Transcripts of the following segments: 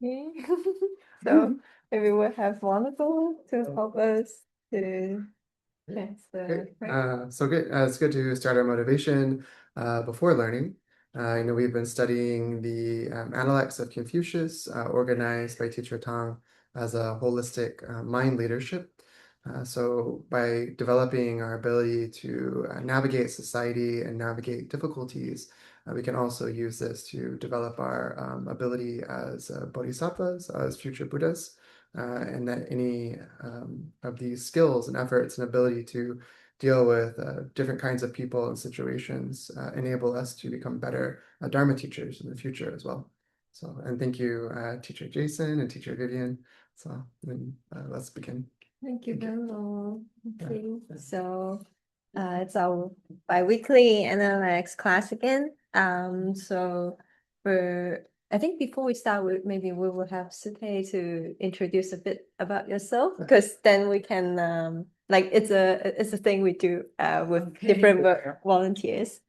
Okay. So maybe we'll have Monica to help us to transfer. So good. It's good to start our motivation before learning. We've been studying the Analects of Confucius, organized by Teacher Tang as a holistic mind leadership. So by developing our ability to navigate society and navigate difficulties, we can also use this to develop our ability as bodhisattvas, as future Buddhas, and that any of these skills and efforts and ability to deal with different kinds of people and situations enable us to become better Dharma teachers in the future as well. So, and thank you, Teacher Jason and Teacher Vivian. So, let's begin. Thank you, Thank you. Bella. Okay, so it's our bi-weekly analytics class again. So for I think before we start, maybe we will have Sute to introduce a bit about yourself, because then we can like it's a thing we do with different volunteers.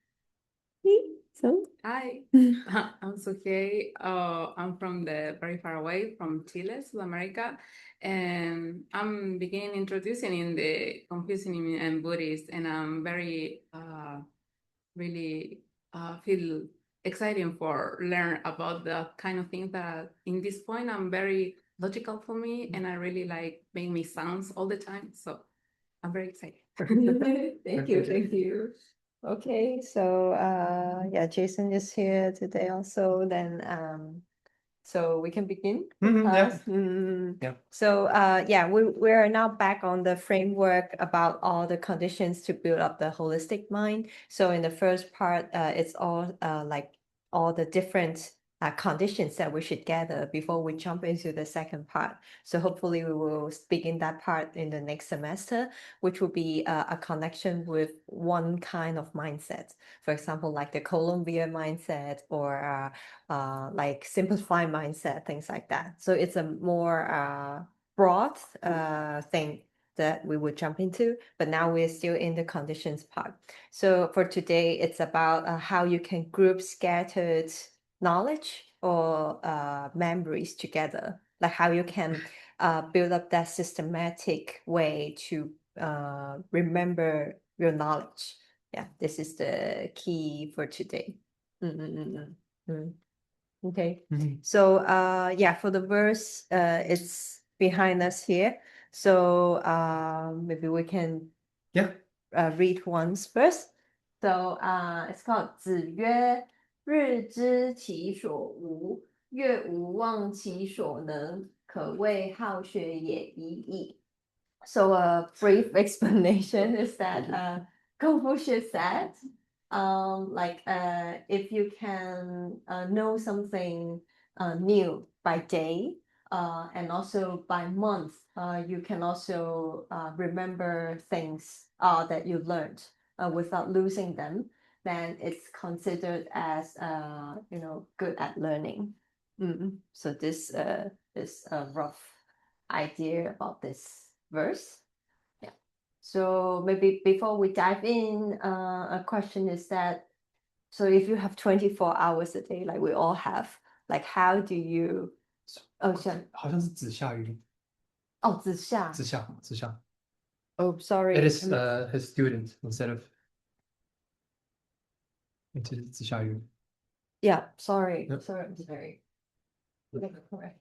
So Hi, I'm Suhei. I'm from the very far away from Chile, South America, and I'm beginning introducing in the Confucianism and Buddhist, and I'm very really feel exciting for learn about the kind of things that in this point I'm very logical for me, and I really like make me sounds all the time. So I'm very excited. thank you. Okay, so yeah, Jason is here today also. Then so we can begin the Mhm, yeah. class. Yeah. So yeah, we are now back on the framework about all the conditions to build up the holistic mind. So in the first part, it's all like all the different conditions that we should gather before we jump into the second part. So hopefully we will begin that part in the next semester, which will be a connection with one kind of mindset. For example, like the Columbia mindset, or like simplified mindset, things like that. So it's a more broad thing that we would jump into, but now we're still in the conditions part. So for today, it's about how you can group scattered knowledge or memories together, like how you can build up that systematic way to remember your knowledge. Yeah, this is the key for today. Okay. So yeah, for the verse, it's behind us here. So maybe we can Yeah. read once first. So it's called 子曰：日知其所无，月无忘其所能，可谓好学也已矣. So a brief explanation is that Confucius said, like if you can know something new by day, and also by month, you can also remember things that you learned without losing them, then it's considered as good at learning. So this is a rough idea about this verse. Yeah. So maybe before we dive in, a question is that, so if you have 24 hours a day, like we all have, like how do you, oh, 好像是子夏语。哦，子夏. Oh, It sorry. is his student instead of it is 子夏语。 Yeah, sorry. Yep. Sorry. Okay, correct.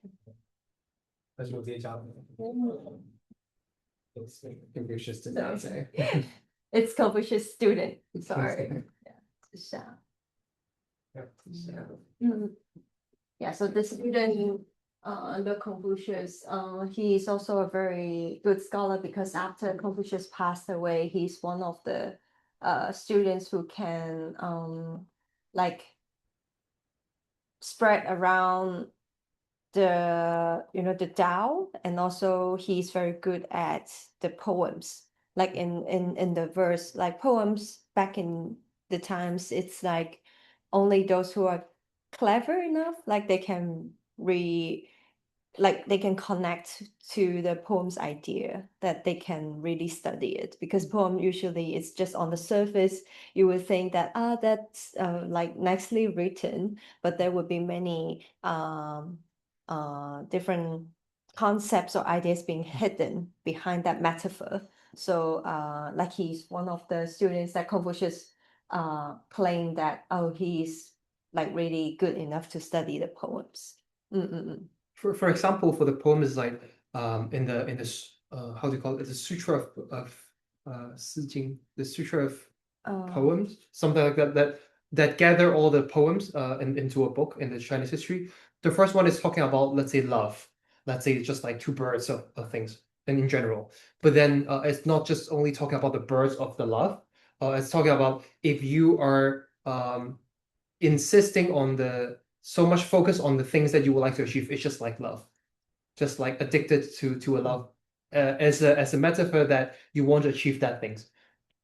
但是我直接加了。It's Confucius did not say. It's Confucius student. Sorry. Yeah, 子夏. Yep. Yeah, so the student under Confucius, he is also a very good scholar, because after Confucius passed away, he's one of the students who can like spread around the Tao, and also he's very good at the poems. Like in the verse, like poems back in the times, it's like only those who are clever enough, like they can like they can connect to the poem's idea, that they can really study it, because poem usually it's just on the surface. You would think that that's like nicely written, but there would be many different concepts or ideas being hidden behind that metaphor. So like he's one of the students that Confucius claimed that, oh, he's like really good enough to study the poems. For example, for the poems like in the how do you call it, the Sutra of Sijing, the Sutra of poems, something like that gather all the poems into a book in the Chinese history. The first one is talking about, let's say, love. Let's say it's just like two birds of things and in general. But then it's not just only talking about the birds of the love. It's talking about if you are insisting on so much focus on the things that you would like to achieve, it's just like love, just like addicted to a love, as a metaphor that you want to achieve that things,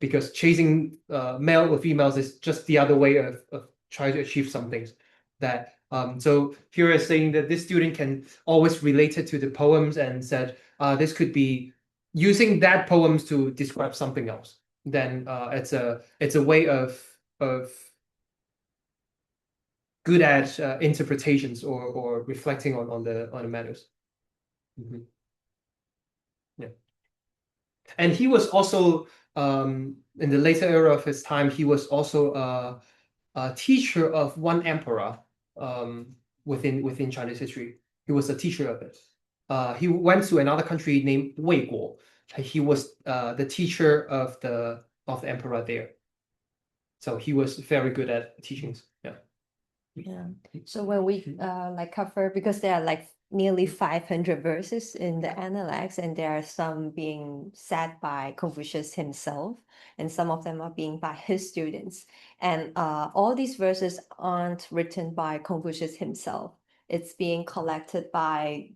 because chasing male or females is just the other way of trying to achieve some things. That so here is saying that this student can always relate it to the poems and said this could be using that poems to describe something else. Then it's a way of good at interpretations or reflecting on the matters. Yeah, and he was also in the later era of his time, he was also a teacher of one emperor within Chinese history. He was a teacher of it. He went to another country named Wei Guo. He was the teacher of the emperor there. So he was very good at teachings. Yeah. Yeah. So when we like cover, because there are like nearly 500 verses in the Analects, and there are some being said by Confucius himself, and some of them are being by his students. And all these verses aren't written by Confucius himself. It's being collected by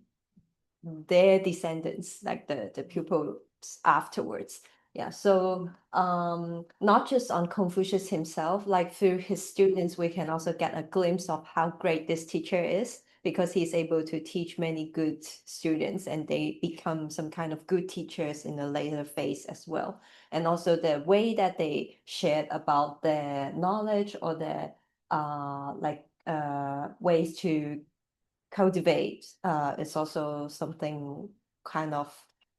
their descendants, like the pupils afterwards. Yeah, so not just on Confucius himself, like through his students, we can also get a glimpse of how great this teacher is, because he's able to teach many good students and they become some kind of good teachers in a later phase as well. And also the way that they shared about their knowledge or their ways to cultivate is also something kind of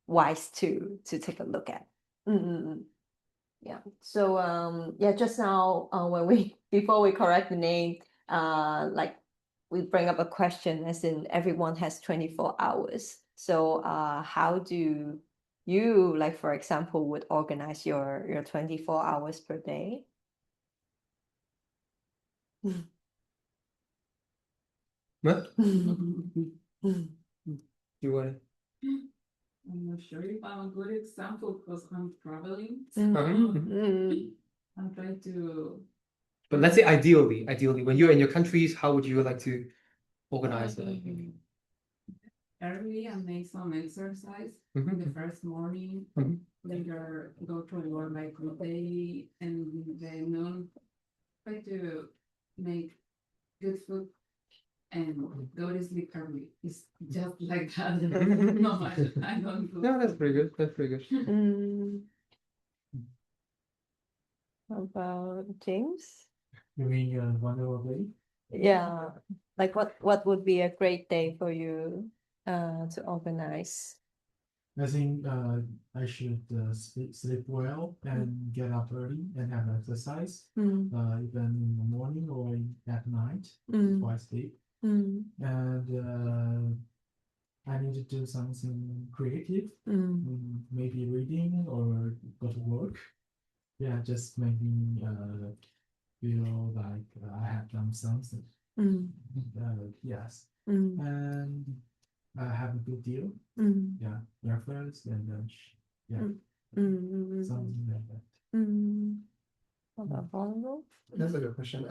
wise to take a look at. Yeah. So yeah, just now when we before we correct the name, like we bring up a question as in everyone has 24 hours. So how do you, like for example, would organize your 24 hours per day? What? You want I'm not sure if I'm a good example because I'm traveling. I'm trying to. But let's say ideally, when you're in your countries, how would you like to organize it? Early and make some exercise in the first morning. Later go to work like day, and then noon try to make good food and go to sleep early. It's just like that. No much. I don't do. No, that's pretty good. That's pretty good. How about James? You mean 1 hour a day? Yeah, like what would be a great day for you to organize? I think I should sleep well and get up early and have exercise, even in the morning or at night before I sleep. And I need to do something creative, maybe reading or go to work. Yeah, just make me feel like I have done something. Yes. And I have a good deal. Yeah, breakfast and lunch. Yeah, something like that. What about Volvo? That's a good question.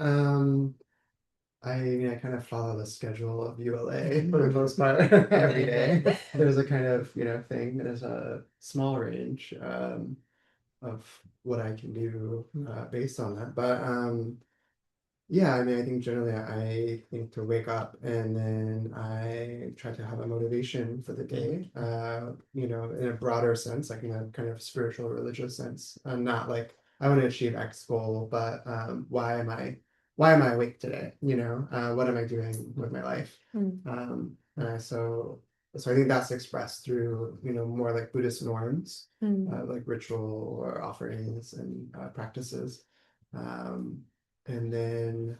I mean, I kind of follow the schedule of ULA for the most part every day. There's a kind of, thing. There's a small range of what I can do based on that. But yeah, I mean, I think generally I think to wake up and then I try to have a motivation for the day, in a broader sense, like in a kind of spiritual, religious sense, and not like I want to achieve X goal, but why am I why am I awake today? You know, what am I doing with my life? Mm. So I think that's expressed through, you know, more like Buddhist norms, Mm. like ritual or offerings and practices. And then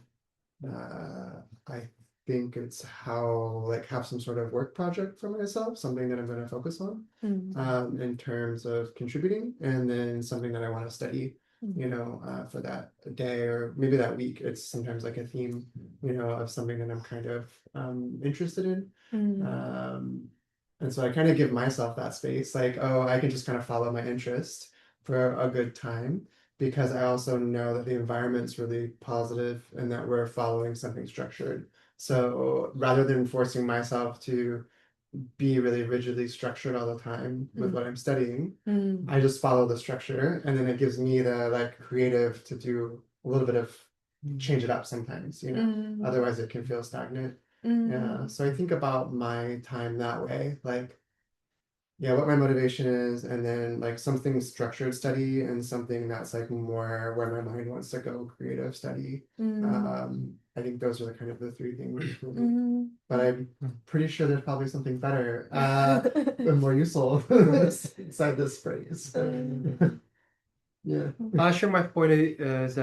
I think it's how like have some sort of work project for myself, something that I'm going to focus on Mm. in terms of contributing, and then something that I want to study, Mm. you know, for that day or maybe that week. It's sometimes like a theme, you know, of something that I'm kind of interested in. And so I kind of give myself that space, like, oh, I can just kind of follow my interest for a good time, because I also know that the environment's really positive and that we're following something structured. So rather than forcing myself to be really rigidly structured all the time with what I'm studying, I just follow the structure, and then it gives me the like creative to do a little bit of change it up sometimes, you know, otherwise it can feel stagnant. Yeah. So I think about my time that way, like, yeah, what my motivation is, and then like something structured study and something that's like more where my mind wants to go, creative study. I think those are the kind of the three things for me. But I'm pretty sure there's probably something better and more useful inside this phrase. Yeah. I share my point is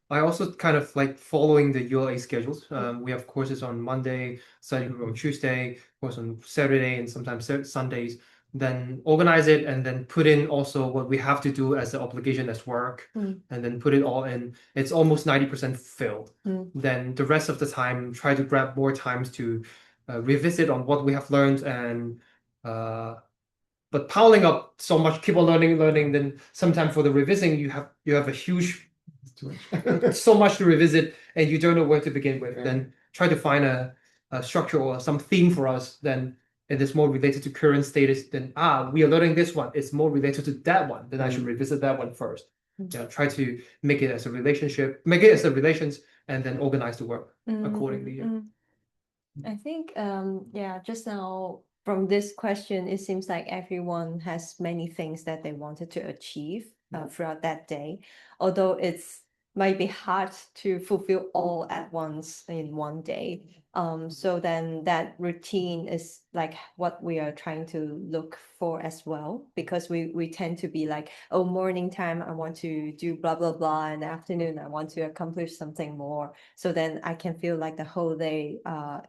I also kind of like following the ULA schedules. We have courses on Monday, study group on Tuesday, course on Saturday, and sometimes Sundays. Then organize it and then put in also what we have to do as an obligation as work, and then put it all in. It's almost 90% filled. Then the rest of the time, try to grab more times to revisit on what we have learned and but piling up so much, keep on learning, then sometime for the revising, you have a huge Too much. so much to revisit and you don't know where to begin with. Yeah. Then try to find a structure or some theme for us, then it is more related to current status, then we are learning this one, it's more related to that one, then I should revisit that one first. Yeah, try to make it as a relationship, make it as a relations, and then organize the work accordingly. Yeah. I think yeah, just now from this question, it seems like everyone has many things that they wanted to achieve throughout that day, although it's might be hard to fulfill all at once in one day. So then that routine is like what we are trying to look for as well, because we tend to be like, oh, morning time I want to do blah blah blah, and afternoon I want to accomplish something more. So then I can feel like the whole day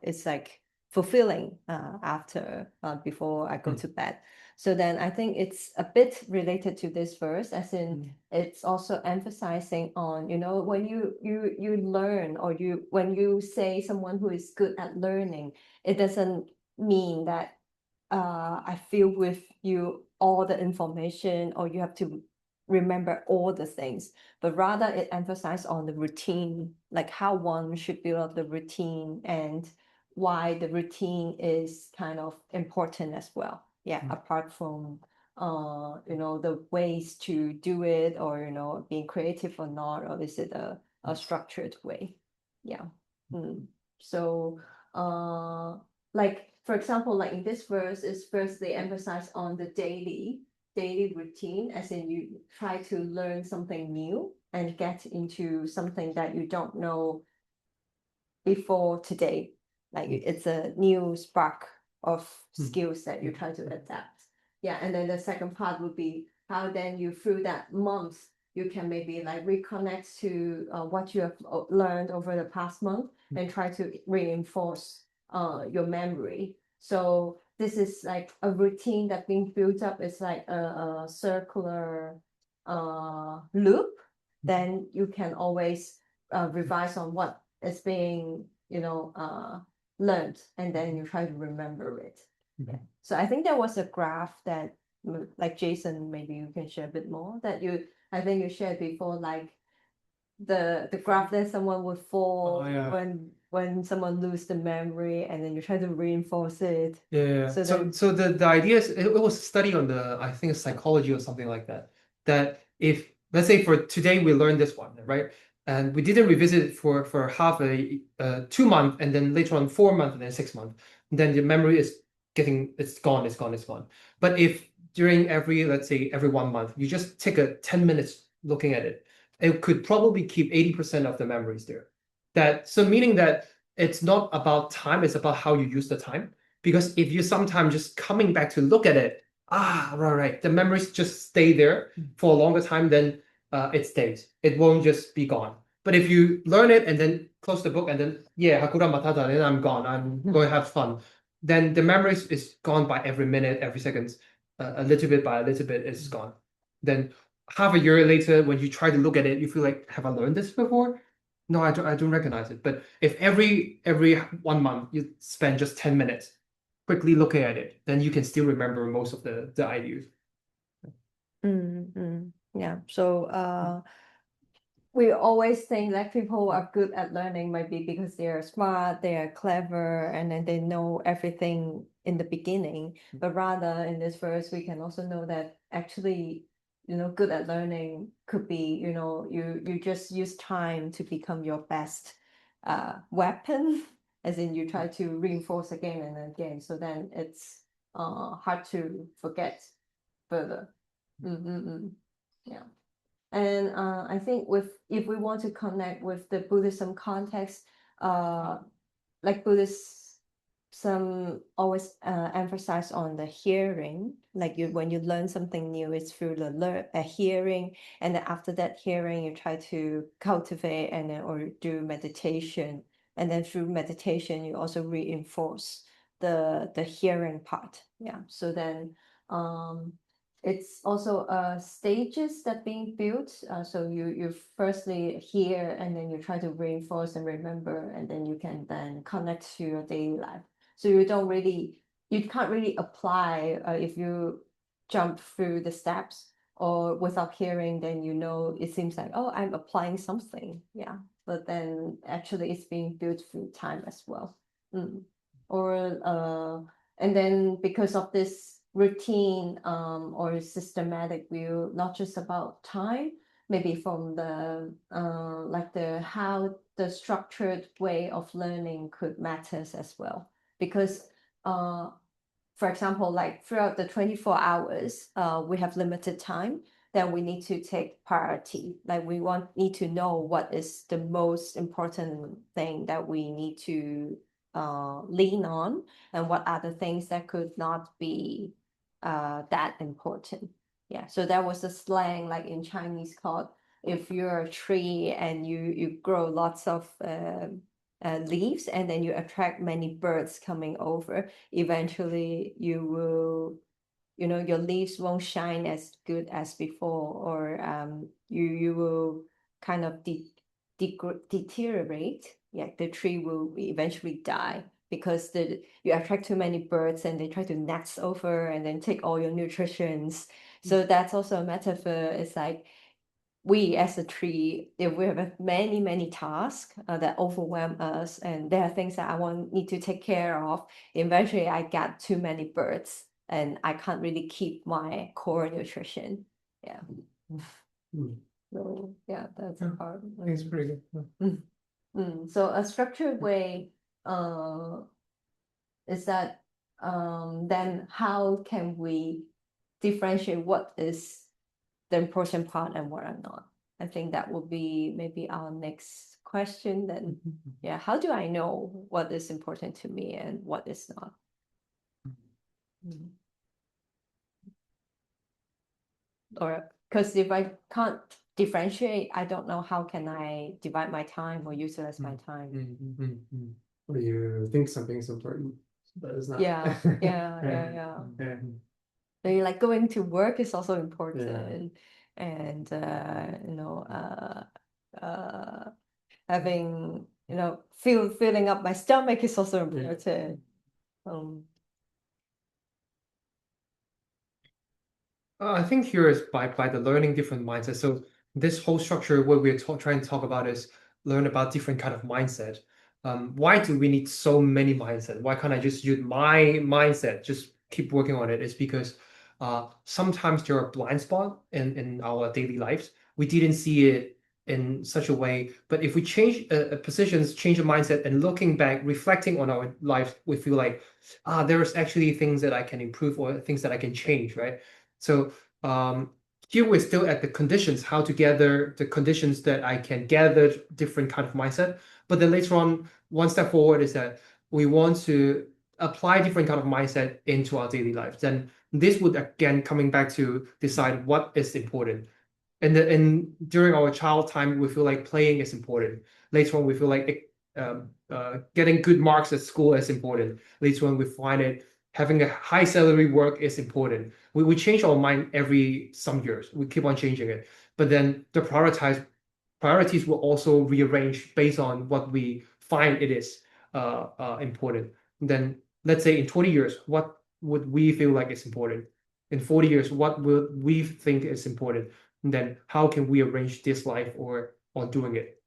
is like fulfilling after before I go to bed. So then I think it's a bit related to this verse, as in it's also emphasizing on, you know, when you learn, or when you say someone who is good at learning, it doesn't mean that I feel with you all the information, or you have to remember all the things, but rather it emphasizes on the routine, like how one should build up the routine and why the routine is kind of important as well. Yeah, apart from you know, the ways to do it, or you know, being creative or not, or is it a structured way? Yeah. So like for example, like in this verse, is first they emphasize on the daily routine, as in you try to learn something new and get into something that you don't know before today. Like it's a new spark of skills that you try to adapt. Yeah, and then the second part would be how then you through that month you can maybe like reconnect to what you have learned over the past month and try to reinforce your memory. So this is like a routine that being built up. It's like a circular loop. Then you can always revise on what is being, you know, learned, and then you try to remember it. Yeah. So I think there was a graph that like Jason, maybe you can share a bit more, that I think you shared before, like the graph that someone would fall when someone lose the memory, and then you try to reinforce it. Yeah. So the idea is it was a study on the, I think, psychology or something like that. That if let's say for today we learned this one, right? And we didn't revisit it for half a 2 month, and then later on 4 months, and then 6 months, then the memory is it's gone. But if during let's say every 1 month, you just take a 10 minutes looking at it, it could probably keep 80% of the memories there. So meaning that it's not about time, it's about how you use the time. Because if you sometimes just coming back to look at it, right, the memories just stay there for a longer time, then it stays. It won't just be gone. But if you learn it and then close the book and then, yeah, Hakuna Matata, then I'm gone. I'm going to have fun. Then the memories is gone by every minute, every second, a little bit by a little bit, it's gone. Then half a year later, when you try to look at it, you feel like, have I learned this before? No, I don't recognize it. But if every 1 month you spend just 10 minutes quickly looking at it, then you can still remember most of the ideas. Yeah. So we always think that people are good at learning maybe because they are smart, they are clever, and then they know everything in the beginning. But rather in this verse, we can also know that actually, good at learning could be, you just use time to become your best weapon, as in you try to reinforce again and again. So then it's hard to forget further. Yeah. And I think if we want to connect with the Buddhism context, like Buddhism always emphasize on the hearing. Like when you learn something new, it's through the hearing, and then after that hearing, you try to cultivate and then or do meditation, and then through meditation, you also reinforce the hearing part. Yeah. So then it's also stages that being built. So you firstly hear, and then you try to reinforce and remember, and then you can then connect to your daily life. So you can't really apply if you jump through the steps or without hearing, then it seems like, oh, I'm applying something. Yeah. But then actually it's being built through time as well. And then because of this routine or systematic view, not just about time, maybe from the how the structured way of learning could matters as well. Because for example, like throughout the 24 hours, we have limited time, then we need to take priority. Like we need to know what is the most important thing that we need to lean on, and what are the things that could not be that important. Yeah, so that was a slang like in Chinese called, if you're a tree and you grow lots of leaves, and then you attract many birds coming over, eventually you will, your leaves won't shine as good as before, or you will kind of deteriorate. Yeah, the tree will eventually die because you attract too many birds and they try to nest over and then take all your nutritions. So that's also a metaphor. It's like we as a tree, if we have many tasks that overwhelm us, and there are things that need to take care of, eventually I get too many birds and I can't really keep my core nutrition. Yeah. So yeah, that's a part. It's pretty good. So a structured way is that then how can we differentiate what is the important part and what are not? I think that would be maybe our next question then. Yeah, how do I know what is important to me and what is not? Or because if I can't differentiate, I don't know how can I divide my time or utilize my time. Or you think something is important, but it's not. Yeah. So like going to work is also important, and having filling up my stomach is also important. I think here is by the learning different mindsets. So this whole structure, what we're trying to talk about is learn about different kind of mindset. Why do we need so many mindset? Why can't I just use my mindset, just keep working on it? It's because sometimes there are blind spot in our daily lives. We didn't see it in such a way, but if we change positions, change the mindset, and looking back, reflecting on our life, we feel like there's actually things that I can improve or things that I can change, right? So here we're still at the conditions, how to gather the conditions that I can gather different kind of mindset. But then later on, one step forward is that we want to apply different kind of mindset into our daily life. Then this would again coming back to decide what is important. And during our child time, we feel like playing is important. Later on, we feel like getting good marks at school is important. Later on, we find it having a high salary work is important. We change our mind every some years. We keep on changing it. But then the priorities will also rearrange based on what we find it is important. And then let's say in 20 years, what would we feel like is important? In 40 years, what would we think is important? And then how can we arrange this life or on doing it?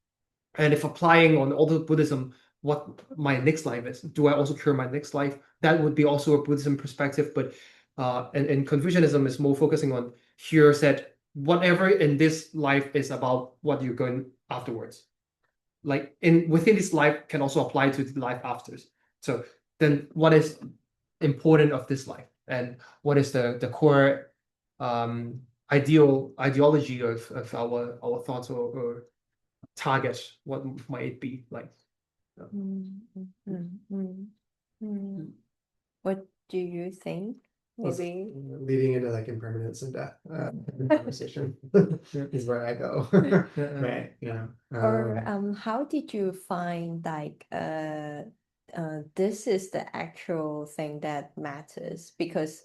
And if applying on all the Buddhism, what my next life is, do I also cure my next life? That would be also a Buddhism perspective, but and Confucianism is more focusing on here said whatever in this life is about what you're going afterwards. Like within this life can also apply to the life after. So then what is important of this life and what is the core ideology of our thoughts or target, what might it be like? What do you think? Maybe leading into like impermanence and death conversation is where I go. Right. Yeah. or how did you find like this is the actual thing that matters? Because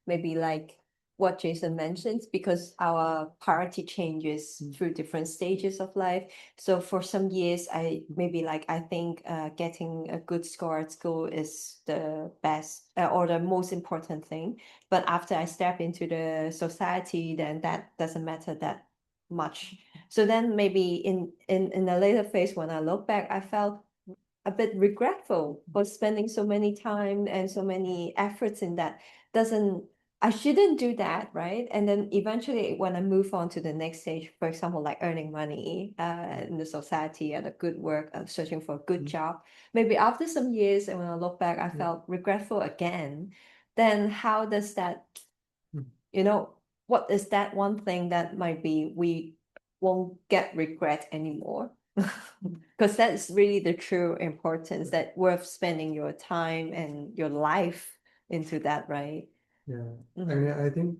maybe like what Jason mentions, because our priority changes through different stages of life. So for some years, I think getting a good score at school is the best or the most important thing. But after I step into the society, then that doesn't matter that much. So then maybe in a later phase, when I look back, I felt a bit regretful for spending so many time and so many efforts in that. I shouldn't do that, right? And then eventually when I move on to the next stage, for example, like earning money in the society at a good work, searching for a good job, maybe after some years and when I look back, I felt regretful again. Then how does that, what is that one thing that might be we won't get regret anymore? Because that's really the true importance that worth spending your time and your life into that, right? Yeah. I mean, I think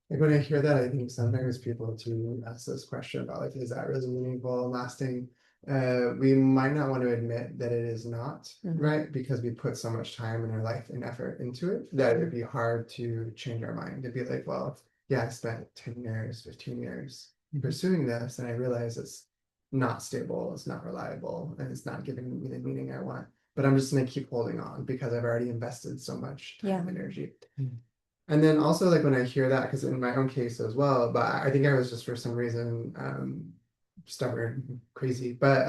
like when I hear that, I think sometimes people to ask this question about like, is that really meaningful and lasting? We might not want to admit that it is not, right? Because we put so much time in our life and effort into it that it'd be hard to change our mind. It'd be like, well, yeah, I spent 10 years, 15 years pursuing this, and I realize it's not stable, it's not reliable, and it's not giving me the meaning I want. But I'm just gonna keep holding on because I've already invested so much time and energy. And then also like when I hear that, because in my own case as well, but I think I was just for some reason stubborn, crazy. But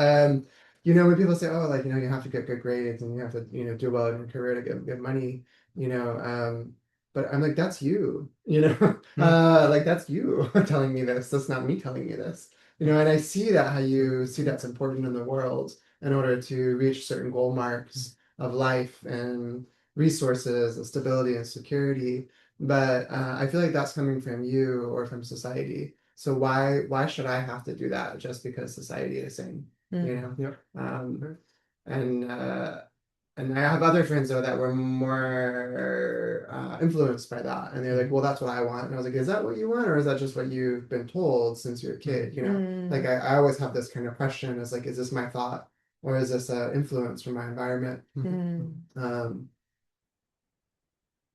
when people say, oh, like, you have to get good grades and you have to, do well in your career to get money, but I'm like, that's you, like that's you telling me this. That's not me telling you this. And I see that how you see that's important in the world in order to reach certain goal marks of life and resources and stability and security. But I feel like that's coming from you or from society. So why should I have to do that just because society is saying, and I have other friends though that were more influenced by that, and they're like, well, that's what I want. And I was like, is that what you want, or is that just what you've been told since you're a kid? Like I always have this kind of question: is like, is this my thought, or is this influence from my environment?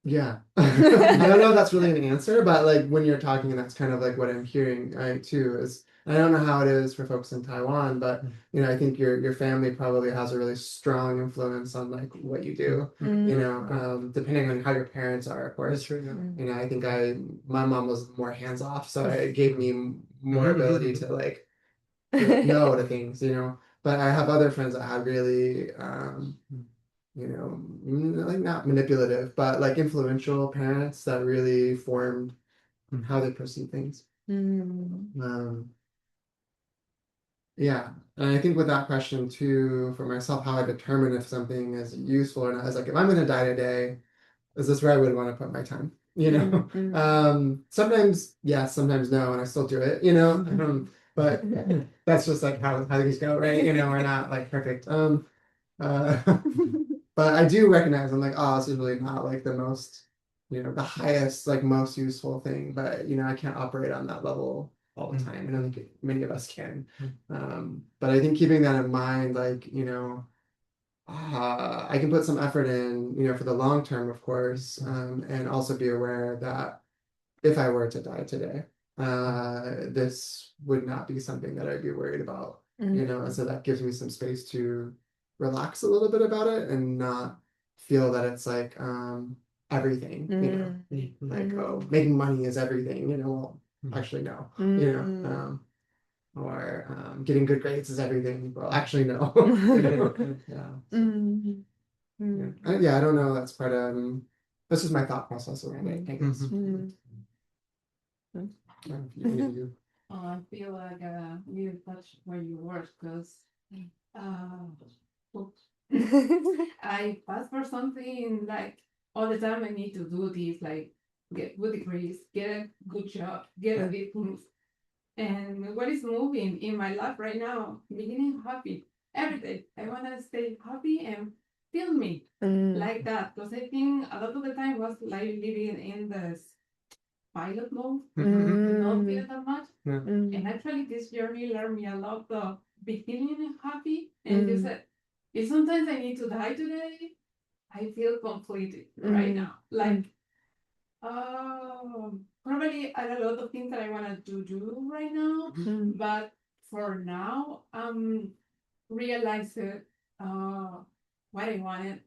Yeah. I don't know if that's really an answer, but like when you're talking, that's kind of like what I'm hearing too. Is I don't know how it is for folks in Taiwan, but I think your family probably has a really strong influence on like what you do. Depending on how your parents are, of course. That's true. I think my mom was more hands off, so it gave me more ability to like no to things. But I have other friends that had really like not manipulative, but like influential parents that really formed how they perceive things. Yeah, and I think with that question too, for myself, how I determine if something is useful or not is like, if I'm going to die today, is this where I would want to put my time? Sometimes yes, sometimes no, and I still do it. but that's just like how things go, right? You know, we're not like perfect. But I do recognize I'm like, oh, this is really not like the most, you know, the highest, like most useful thing. But you know, I can't operate on that level all the time. I don't think many of us can. But I think keeping that in mind, like, you know, I can put some effort in, you know, for the long term, of course, and also be aware that if I were to die today, this would not be something that I'd be worried about, you know, and so that gives me some space to relax a little bit about it and not feel that it's like everything, you know, like, oh, making money is everything, you know, well, actually, no, you know, or getting good grades is everything. Well, actually, no. You know? Yeah. Yeah, I don't know. That's part of that's just my thought process around it, I guess. You. I feel like you touched where you work because I pass for something like all the time. I need to do this, like get good degrees, get a good job, get a big things. And what is moving in my life right now, beginning happy every day. I want to stay happy and feel me like that. Because I think a lot of the time was like living in this pilot mode, not feel that much. And actually, this journey learned me a lot of beginning happy. And you said, if sometimes I need to die today, I feel completed right now. Like, probably I have a lot of things that I want to do right now, but for now, realize what I wanted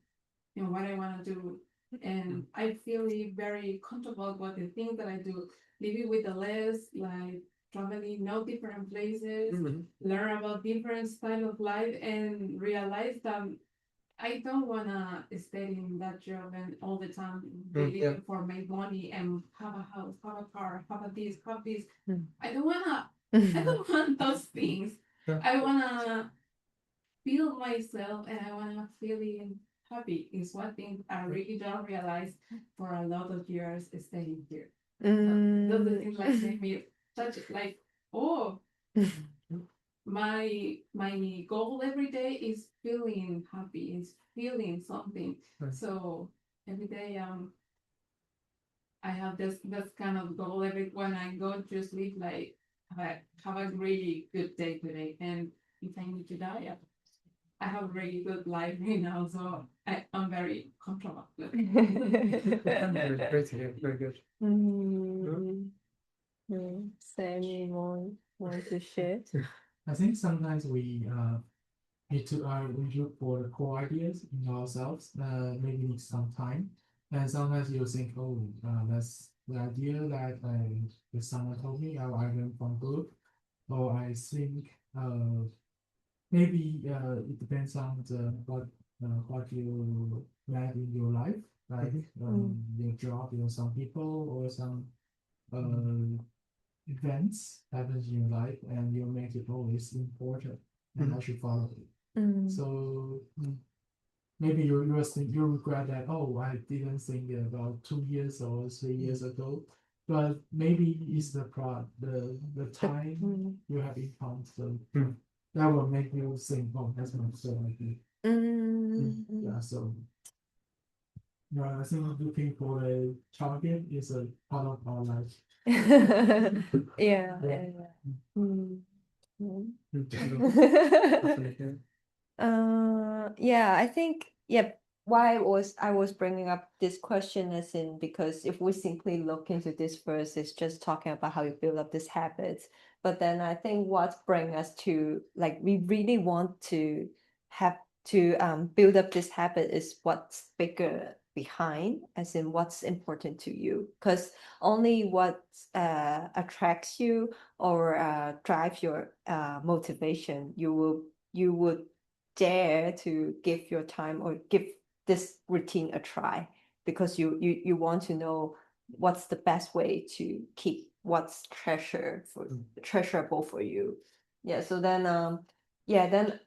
and what I want to do, and I feel very comfortable with the things that I do. Living with the less, like traveling, know different places, learn about different style of life, and realize that I don't wanna stay in that job and all the time living for my money and have a house, have a car, have a this, have this. I don't wanna. I don't want those things. I wanna feel myself and I wanna feeling happy. Is one thing I really don't realize for a lot of years staying here. Those are things like make me such like oh. My goal every day is feeling happy, is feeling something. So every day I have this kind of goal every when I go to sleep, like have a really good day today. And if I need to die, I have a really good life right now, so I'm very comfortable with it. Great to hear. Very good. Sammy, want to share? I think sometimes we need to we look for the core ideas in ourselves. Maybe need some time, and sometimes you think, oh, that's the idea that if someone told me, I learned from book, or I think maybe it depends on the what you met in your life, like your job, you know, some people or some events happens in your life, and you make it always important, and I should follow it. So maybe you regret that, oh, I didn't think about 2 years or 3 years ago, but maybe it's the time you have encountered that will make you think, oh, that's not so like it. Yeah, so I think looking for a target is a part of our life. Yeah. Yeah, I think why I was bringing up this question as in because if we simply look into this verse, it's just talking about how you build up these habits. But then I think what brings us to like we really want to have to build up this habit is what's bigger behind, as in what's important to you. Because only what attracts you or drive your motivation, you would dare to give your time or give this routine a try because you want to know what's the best way to keep what's treasurable for you. Yeah, so then then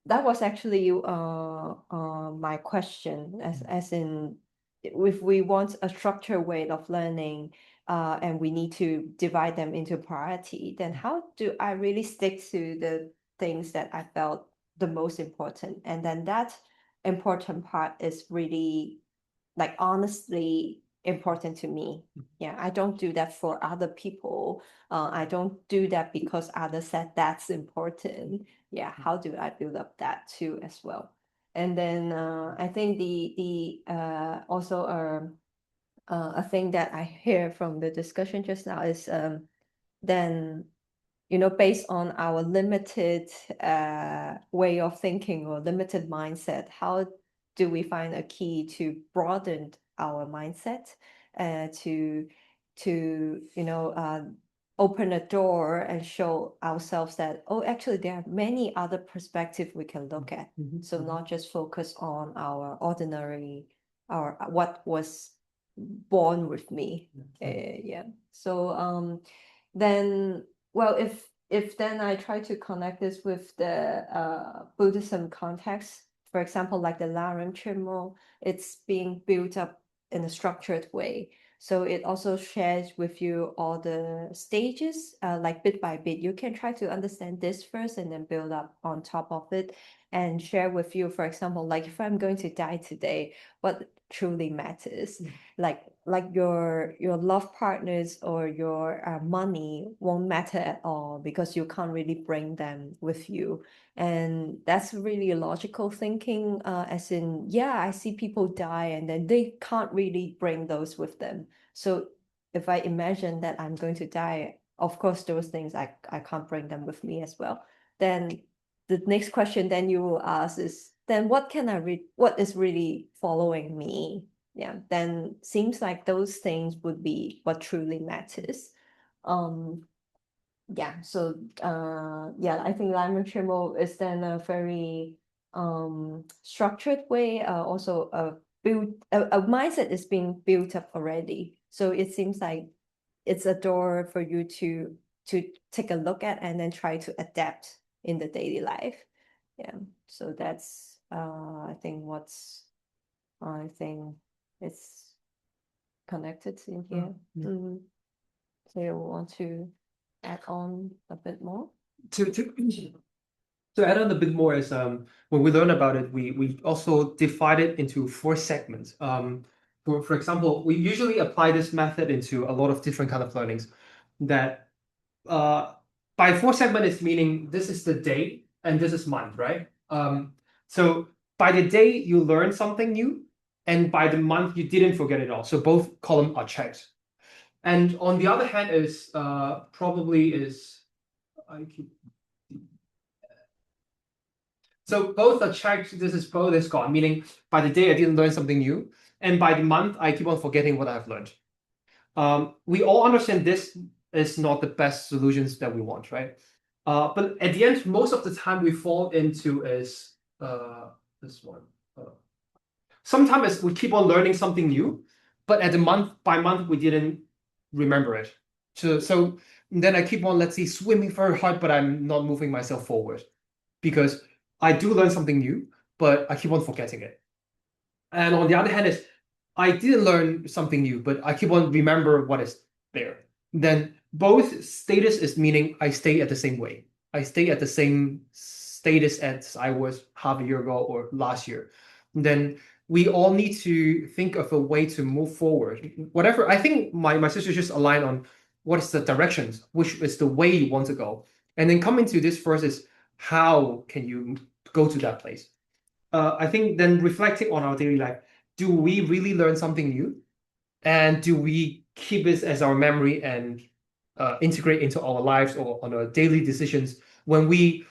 that was actually my question as in if we want a structured way of learning, and we need to divide them into priority, then how do I really stick to the things that I felt the most important? And then that important part is really like honestly important to me. Yeah, I don't do that for other people. I don't do that because others said that's important. Yeah, how do I build up that too as well? And then I think the also a thing that I hear from the discussion just now is then based on our limited way of thinking or limited mindset, how do we find a key to broaden our mindset, to open a door and show ourselves that, oh, actually there are many other perspectives we can look at. So not just focus on our ordinary, or what was born with me. Yeah. So then, well, if then I try to connect this with the Buddhism context, for example, like the Laram Chimo, it's being built up in a structured way. So it also shares with you all the stages, like bit by bit. You can try to understand this first and then build up on top of it, and share with you, for example, like if I'm going to die today, what truly matters. Like your love partners or your money won't matter at all, because you can't really bring them with you. And that's really logical thinking, as in, yeah, I see people die and then they can't really bring those with them. So if I imagine that I'm going to die, of course those things I can't bring them with me as well. Then the next question then you will ask is, then what can I read? What is really following me? Yeah, then seems like those things would be what truly matters. Yeah, so yeah, I think Lyman Trimble is then a very structured way, also a mindset is being built up already. So it seems like it's a door for you to take a look at and then try to adapt in the daily life. Yeah, so that's I think it's connected in here. So you want to add on a bit more? To add on a bit more is when we learn about it, we also divide it into 4 segments. For example, we usually apply this method into a lot of different kind of learnings. That by 4 segment is meaning this is the day and this is month, right? So by the day you learn something new, and by the month you didn't forget it all. So both columns are checked. And on the other hand is so both are checked. This is both is gone, meaning by the day I didn't learn something new, and by the month I keep on forgetting what I've learned. We all understand this is not the best solutions that we want, right? But at the end, most of the time we fall into is this one. Sometimes we keep on learning something new, but at the month by month we didn't remember it. So then I keep on, let's say, swimming very hard, but I'm not moving myself forward because I do learn something new, but I keep on forgetting it. And on the other hand is I didn't learn something new, but I keep on remember what is there. Then both status is meaning I stay at the same way. I stay at the same status as I was half a year ago or last year. Then we all need to think of a way to move forward. Whatever, I think my sister just aligned on what is the directions, which is the way you want to go. And then coming to this first is how can you go to that place? I think then reflecting on our daily life, do we really learn something new? And do we keep it as our memory and integrate into our lives or on our daily decisions? When we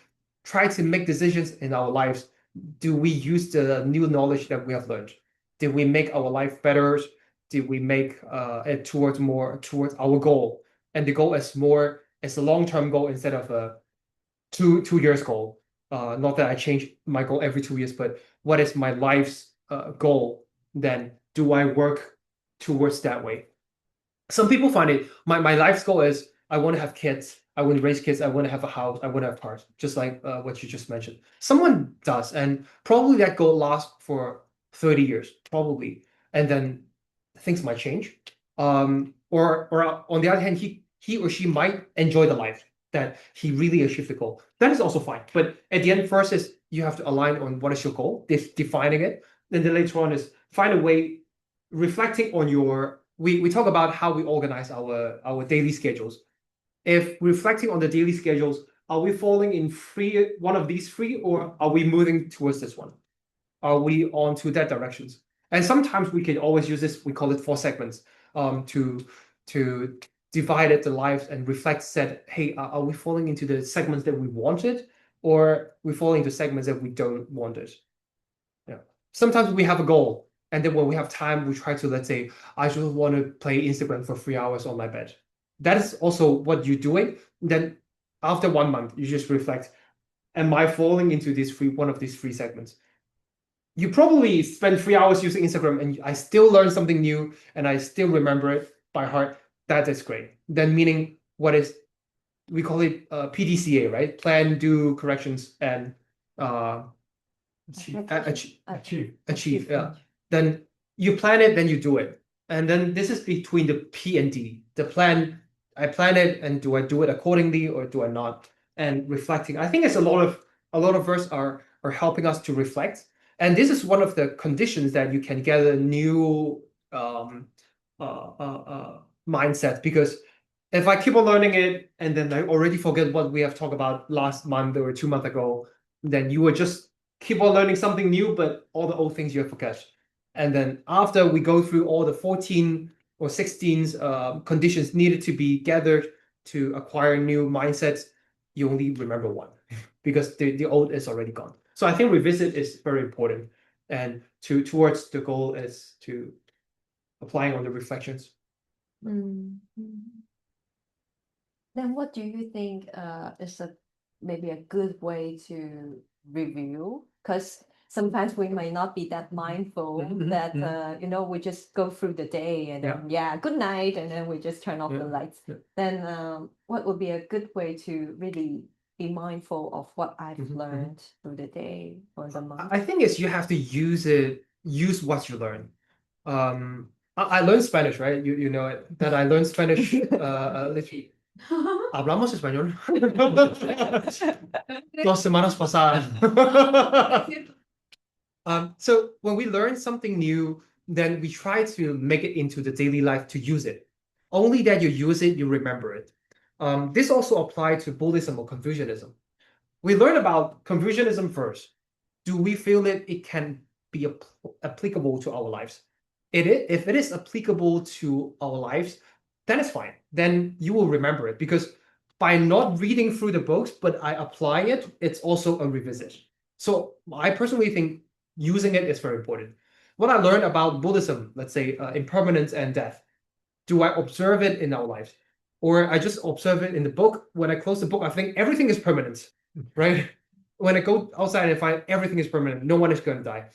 try to make decisions in our lives, do we use the new knowledge that we have learned? Did we make our life better? Did we make it towards our goal? And the goal is more as a long-term goal instead of a two years goal. Not that I change my goal every 2 years, but what is my life's goal? Then do I work towards that way? Some people find it, my life's goal is I want to have kids, I want to raise kids, I want to have a house, I want to have cars, just like what you just mentioned. Someone does, and probably that goal lasts for 30 years, probably. and then things might change. Or on the other hand, he or she might enjoy the life that he really achieved the goal. That is also fine. But at the end, first is you have to align on what is your goal, defining it. And then later on is find a way, reflecting on your, we talk about how we organize our daily schedules. If reflecting on the daily schedules, are we falling in one of these three, or are we moving towards this one? Are we on to that directions? And sometimes we can always use this, we call it 4 segments, to divide it the lives and reflect, said, hey, are we falling into the segments that we wanted, or we fall into segments that we don't want it? Yeah. Sometimes we have a goal, and then when we have time, we try to, let's say, I just want to play Instagram for 3 hours on my bed. That is also what you're doing. Then after 1 month, you just reflect, am I falling into one of these 3 segments? You probably spend 3 hours using Instagram and I still learn something new and I still remember it by heart. That is great. Then meaning we call it PDCA, right? Plan, do, corrections, and achieve. Yeah. Then you plan it, then you do it. And then this is between the P and D. The plan, I plan it, and do I do it accordingly or do I not? And reflecting. I think it's a lot of us are helping us to reflect. And this is one of the conditions that you can get a new mindset, because if I keep on learning it and then I already forget what we have talked about last month or 2 months ago, then you will just keep on learning something new, but all the old things you have forgot. And then after we go through all the 14 or 16 conditions needed to be gathered to acquire new mindsets, you only remember one because the old is already gone. So I think revisit is very important, and towards the goal is to applying on the reflections. Then what do you think is maybe a good way to review? Because sometimes we may not be that mindful that we just go through the day and then good night, and then we just turn off the lights. Then what would be a good way to really be mindful of what I've learned through the day or the month? I think you have to use what you learn. I learned Spanish, right? You know it, that I learned Spanish literally. Hablamos español. 2 semanas pasadas. So when we learn something new, then we try to make it into the daily life to use it. Only that you use it, you remember it. This also applies to Buddhism or Confucianism. We learn about Confucianism first. Do we feel that it can be applicable to our lives? If it is applicable to our lives, then it's fine. Then you will remember it, because by not reading through the books, but I apply it, it's also a revisit. So I personally think using it is very important. What I learned about Buddhism, let's say impermanence and death, do I observe it in our lives? Or I just observe it in the book? When I close the book, I think everything is permanent, right? When I go outside and find everything is permanent, no one is going to die.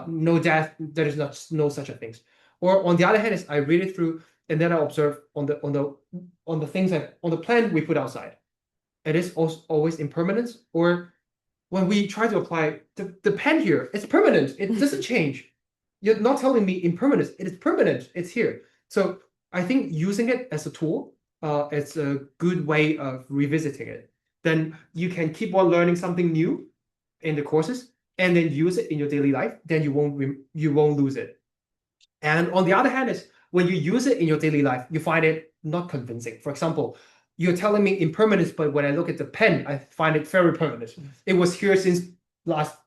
No death, there is no such a things. Or on the other hand, is I read it through and then I observe on the things that on the plan we put outside. It is always impermanence. Or when we try to apply the pen here, it's permanent. It doesn't change. You're not telling me impermanence. It is permanent. It's here. So I think using it as a tool, it's a good way of revisiting it. Then you can keep on learning something new in the courses, and then use it in your daily life. Then you won't lose it. And on the other hand, is when you use it in your daily life, you find it not convincing. For example, you're telling me impermanence, but when I look at the pen, I find it very permanent. It was here since last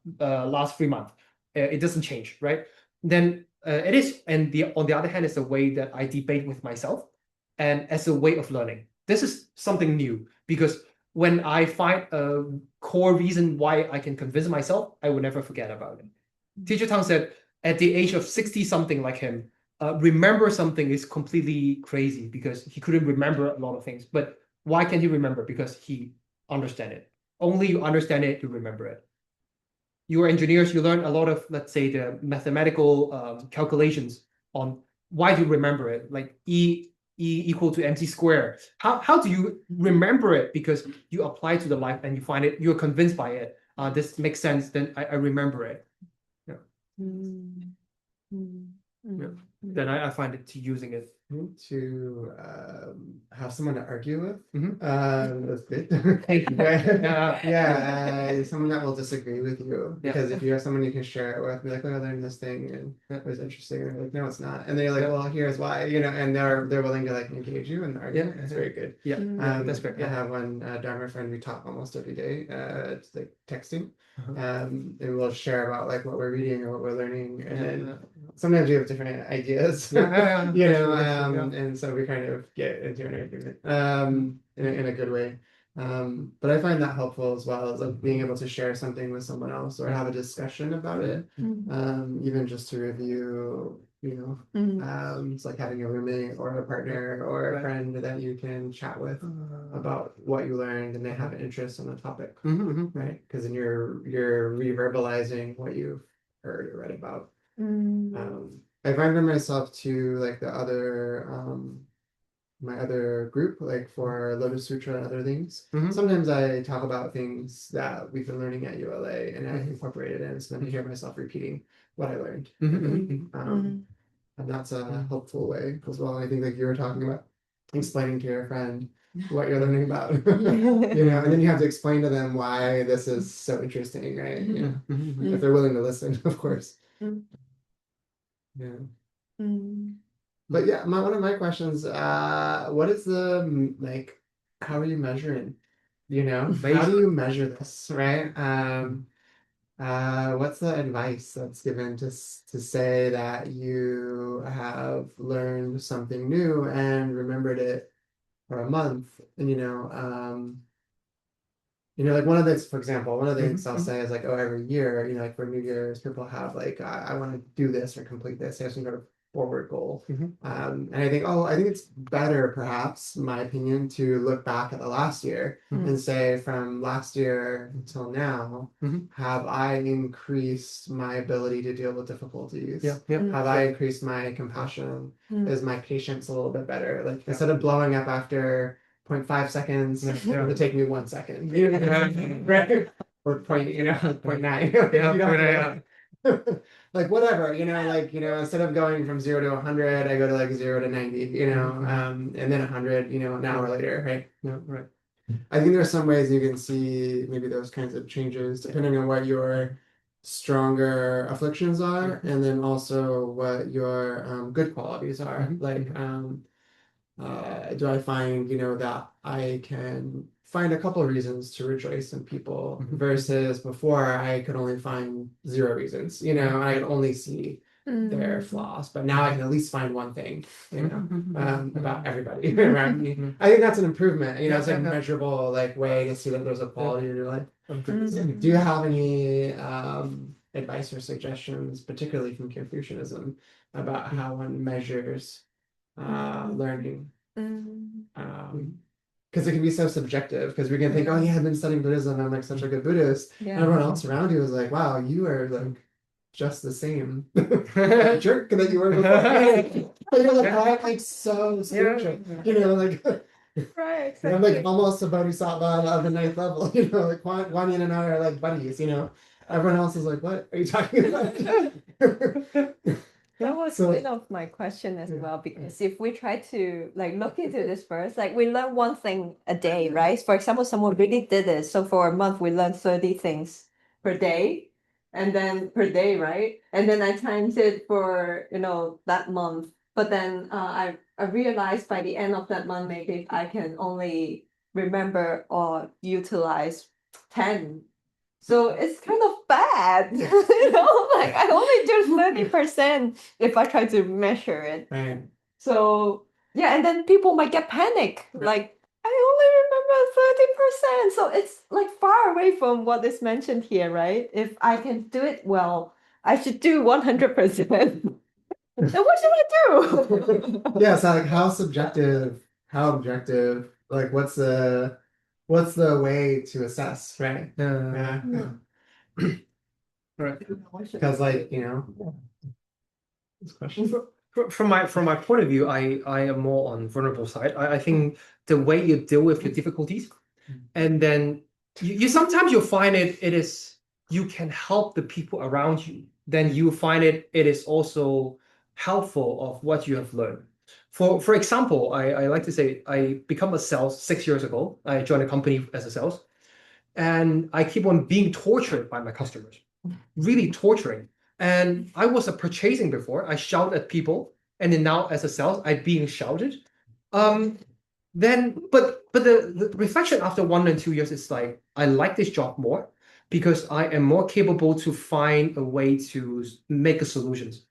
3 months. It doesn't change, right? Then it is, and on the other hand, it's a way that I debate with myself, and as a way of learning. This is something new, because when I find a core reason why I can convince myself, I will never forget about it. Teacher Tang said, at the age of 60 something like him, remember something is completely crazy, because he couldn't remember a lot of things. But why can he remember? Because he understand it. Only you understand it, you remember it. You are engineers, you learn a lot of, let's say, the mathematical calculations on why do you remember it, like E equal to mc squared. How do you remember it? Because you apply to the life and you find it, you're convinced by it. This makes sense, then I remember it. Yeah. Mm. Mm. Yeah. then I find it to using it. To have someone to argue with. That's good. Thank you. Yeah, someone that will disagree with you. Because if you have someone you can share it with, be like, oh, I learned this thing and it was interesting. And they're like, no, it's not. And they're like, well, here's why, and they're willing to like engage you in the argument. It's very good. Yeah, that's great. I have one Dharma friend we talk almost every day. It's like texting. And we'll share about like what we're reading or what we're learning. And then sometimes we have different ideas. And so we kind of get into an argument in a good way. But I find that helpful as well as like being able to share something with someone else or have a discussion about it, even just to review, it's like having a roommate or a partner or a friend that you can chat with about what you learned and they have an interest on the topic, right? Because then you're reverbalizing what you've heard or read about. I find for myself too, like the other my other group, like for Lotus Sutra and other things. Sometimes I talk about things that we've been learning at ULA and I incorporate it in, so then I hear myself repeating what I learned. And that's a helpful way as well. I think like you were talking about explaining to your friend what you're learning about, and then you have to explain to them why this is so interesting, right? If they're willing to listen, of course. But yeah, one of my questions, what is the like, how are you measuring? How do you measure this, right? What's the advice that's given to say that you have learned something new and remembered it for a month? And like one of the, for example, one of the things I'll say is like, oh, every year, like for New Year's, people have like, I want to do this or complete this. They have some sort of forward goal. And I think it's better, perhaps, in my opinion, to look back at the last year and say, from last year until now, have I increased my ability to deal with difficulties? Have I increased my compassion? Is my patience a little bit better? Like instead of blowing up after 0.5 seconds, it would take me 1 second. Right? Or 0.9. Like whatever, instead of going from 0 to 100, I go to like 0 to 90, and then 100, an hour later, right? Right. I think there's some ways you can see maybe those kinds of changes depending on what your stronger afflictions are, and then also what your good qualities are. Like, do I find, that I can find a couple of reasons to rejoice in people versus before I could only find 0 reasons, I could only see their flaws, but now I can at least find one thing, about everybody around me. I think that's an improvement, it's like a measurable like way to see that there's a quality in your life. Do you have any advice or suggestions, particularly from Confucianism, about how one measures learning? Because it can be so subjective, because we can think, oh yeah, I've been studying Buddhism, I'm like such a good Buddhist, and everyone else around you is like, wow, you are like just the same jerk that you were before. And you're like, oh, I'm like so spiritual, like Right, exactly. I'm like almost a bodhisattva of the 9th level, like Guan Yin and I are like buddies, everyone else is like, what are you talking about? That was kind of my question as well, because if we try to like look into this first, like we learn one thing a day, right? For example, someone really did this. So for a month, we learned 30 things per day, and then per day, right? And then I times it for, that month. But then I realized by the end of that month, maybe I can only remember or utilize 10. So it's kind of bad, like I only do 30% if I try to measure it. Right. So yeah, and then people might get panic, like I only remember 30%. So it's like far away from what is mentioned here, right? If I can do it well, I should do 100%. Then what should I do? Yeah, so like how objective, like what's the way to assess, right? Yeah. Right. Because like, this question. From my point of view, I am more on vulnerable side. I think the way you deal with your difficulties, and then you sometimes you'll find it is you can help the people around you. Then you find it is also helpful of what you have learned. For example, I like to say I become a sales 6 years ago. I joined a company as a sales, and I keep on being tortured by my customers, really torturing. And I was a purchasing before. I shout at people, and then now as a sales, I'm being shouted. But the reflection after 1 and 2 years is like I like this job more because I am more capable to find a way to make a solutions.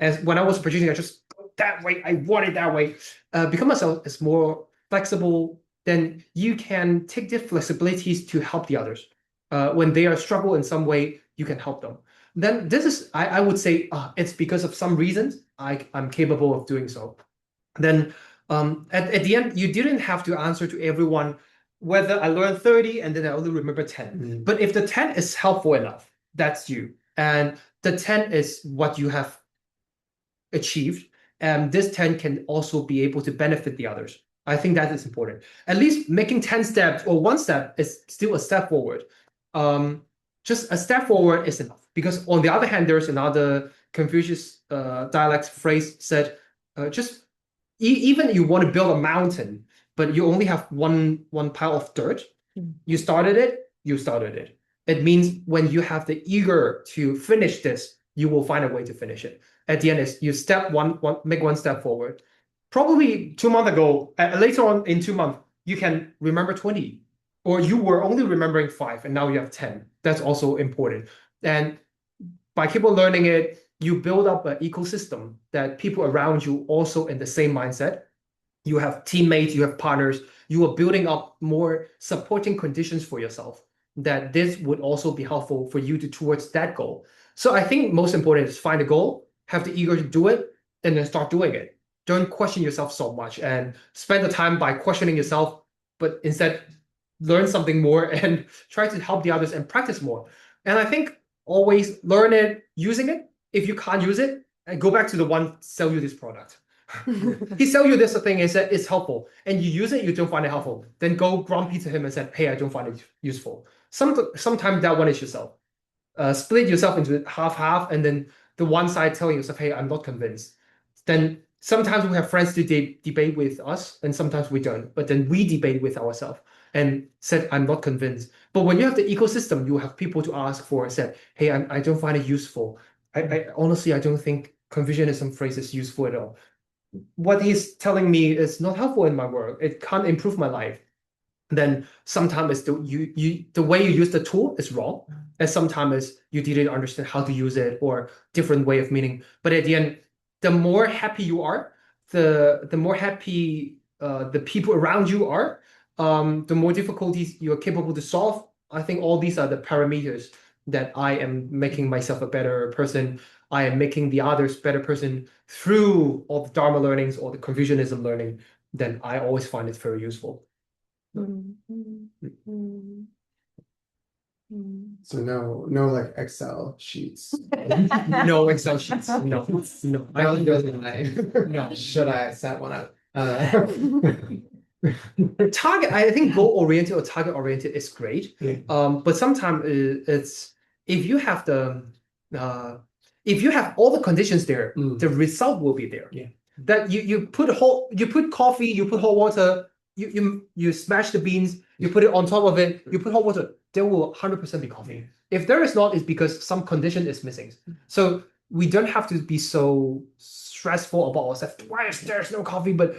As when I was purchasing, I just that way. I want it that way. Become a sales is more flexible. Then you can take the flexibilities to help the others. When they are struggle in some way, you can help them. Then this is I would say it's because of some reasons I'm capable of doing so. Then at the end, you didn't have to answer to everyone whether I learned 30 and then I only remember 10. But if the 10 is helpful enough, that's you. And the 10 is what you have achieved. And this 10 can also be able to benefit the others. I think that is important. At least making 10 steps or 1 step is still a step forward. Just a step forward is enough. Because on the other hand, there's another Confucius dialect phrase said, just even you want to build a mountain, but you only have one pile of dirt. You started it, you started it. It means when you have the eager to finish this, you will find a way to finish it. At the end is you make one step forward. Probably 2 months ago, later on in 2 months, you can remember 20, or you were only remembering 5 and now you have 10. That's also important. And by keep on learning it, you build up an ecosystem that people around you also in the same mindset. You have teammates, you have partners, you are building up more supporting conditions for yourself, that this would also be helpful for you to towards that goal. So I think most important is find a goal, have the eager to do it, and then start doing it. Don't question yourself so much and spend the time by questioning yourself, but instead learn something more and try to help the others and practice more. And I think always learn it, using it. If you can't use it, go back to the one sell you this product. He sell you this thing and said it's helpful, and you use it, you don't find it helpful. Then go grumpy to him and said, "Hey, I don't find it useful." Sometimes that one is yourself. Split yourself into half, and then the one side telling yourself, "Hey, I'm not convinced." Then sometimes we have friends to debate with us, and sometimes we don't. But then we debate with ourselves and said, "I'm not convinced." But when you have the ecosystem, you have people to ask for. Said, "Hey, I don't find it useful. I honestly I don't think Confucianism phrase is useful at all. What he's telling me is not helpful in my work. It can't improve my life." Then sometimes the way you use the tool is wrong, and sometimes you didn't understand how to use it or different way of meaning. But at the end, the more happy you are, the more happy the people around you are, the more difficulties you are capable to solve. I think all these are the parameters that I am making myself a better person. I am making the others better person through all the Dharma learnings or the Confucianism learning. Then I always find it very useful. So no like Excel sheets. No Excel sheets. No. I only do it in No. Should I set one up? Target, I think goal oriented or target oriented is great. Yeah. But sometimes it's if you have all the conditions there, the result will be there. Yeah. That you put coffee, you put hot water, you smash the beans, you put it on top of it, you put hot water, there will 100% be coffee. If there is not, it's because some condition is missing. So we don't have to be so stressful about ourselves. Why is there's no coffee? But